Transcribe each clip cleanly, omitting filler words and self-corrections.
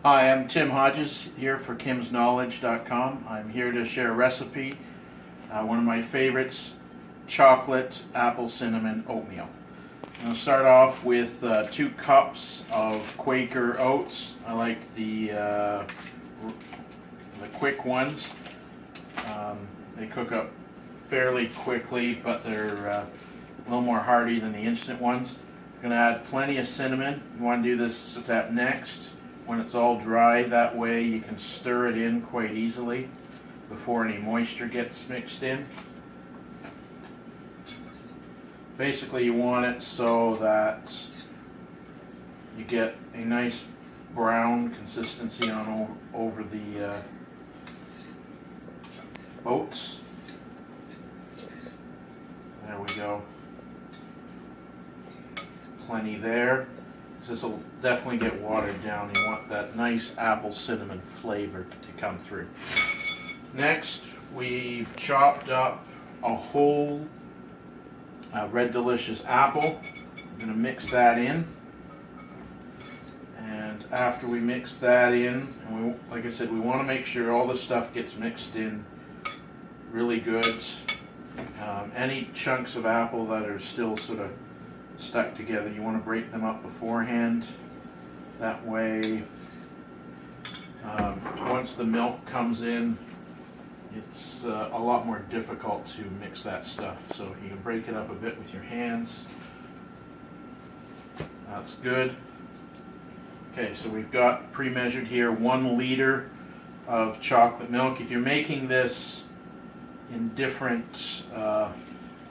Hi, I'm Tim Hodges here for kimsknowledge.com. I'm here to share a recipe, one of my favorites, chocolate apple cinnamon oatmeal. I'm going to start off with 2 cups of Quaker oats. I like the quick ones. They cook up fairly quickly, but they're a little more hearty than the instant ones. I'm going to add plenty of cinnamon. You want to do this step next when it's all dry. That way you can stir it in quite easily before any moisture gets mixed in. Basically you want it so that you get a nice brown consistency on over the oats. There we go. Plenty there. This will definitely get watered down. You want that nice apple cinnamon flavor to come through. Next, we've chopped up a whole red delicious apple. I'm going to mix that in. And after we mix that in, and like I said, we want to make sure all the stuff gets mixed in really good. Any chunks of apple that are still sort of stuck together, you want to break them up beforehand. That way, once the milk comes in, it's a lot more difficult to mix that stuff. So you can break it up a bit with your hands. That's good. Okay, so we've got pre-measured here 1 liter of chocolate milk. If you're making this in different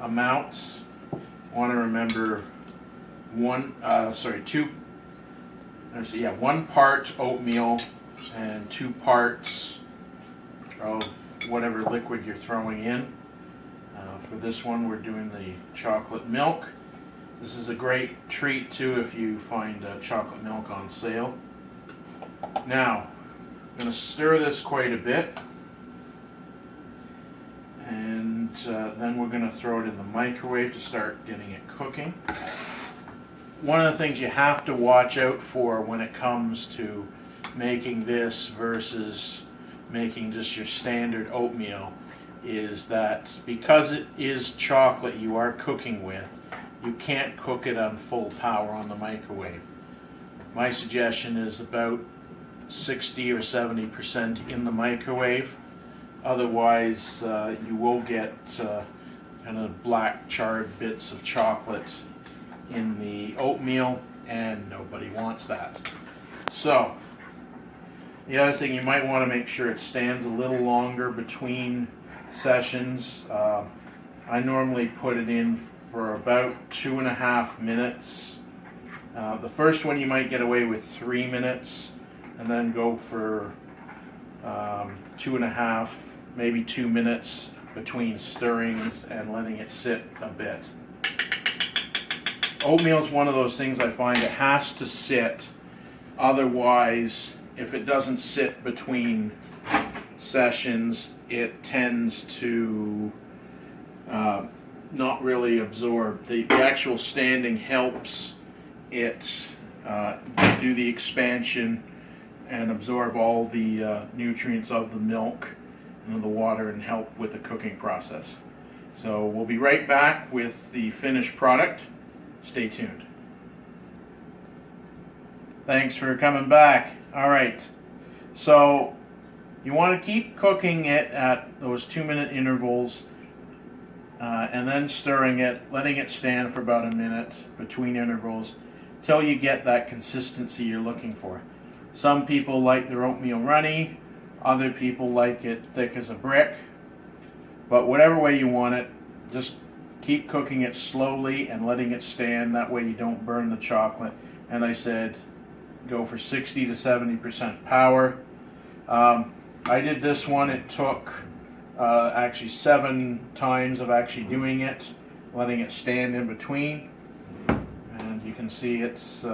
amounts, want to remember 1 part oatmeal and 2 parts of whatever liquid you're throwing in. For this one, we're doing the chocolate milk. This is a great treat too if you find chocolate milk on sale. Now, I'm going to stir this quite a bit, and then we're going to throw it in the microwave to start getting it cooking. One of the things you have to watch out for when it comes to making this versus making just your standard oatmeal is that because it is chocolate you are cooking with, you can't cook it on full power on the microwave. My suggestion is about 60 or 70% in the microwave. Otherwise, you will get kind of black charred bits of chocolate in the oatmeal, and nobody wants that. So, the other thing, you might want to make sure it stands a little longer between sessions. I normally put it in for about 2.5 minutes. The first one you might get away with 3 minutes, and then go for 2.5, maybe 2 minutes between stirrings and letting it sit a bit. Oatmeal is one of those things I find it has to sit, otherwise if it doesn't sit between sessions it tends to not really absorb. The actual standing helps it do the expansion and absorb all the nutrients of the milk and the water and help with the cooking process. So we'll be right back with the finished product. Stay tuned. Thanks for coming back. Alright, so you want to keep cooking it at those 2-minute intervals and then stirring it, letting it stand for about a minute between intervals till you get that consistency you're looking for. Some people like their oatmeal runny, other people like it thick as a brick, but whatever way you want it, just keep cooking it slowly and letting it stand. That way you don't burn the chocolate. And I said go for 60 to 70% power. I did this one. It took actually 7 times of actually doing it, letting it stand in between. And you can see it's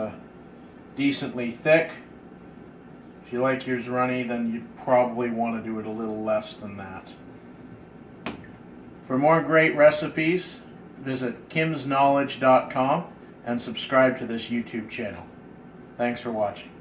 decently thick. If you like yours runny, then you'd probably want to do it a little less than that. For more great recipes, visit kimsknowledge.com and subscribe to this YouTube channel. Thanks for watching.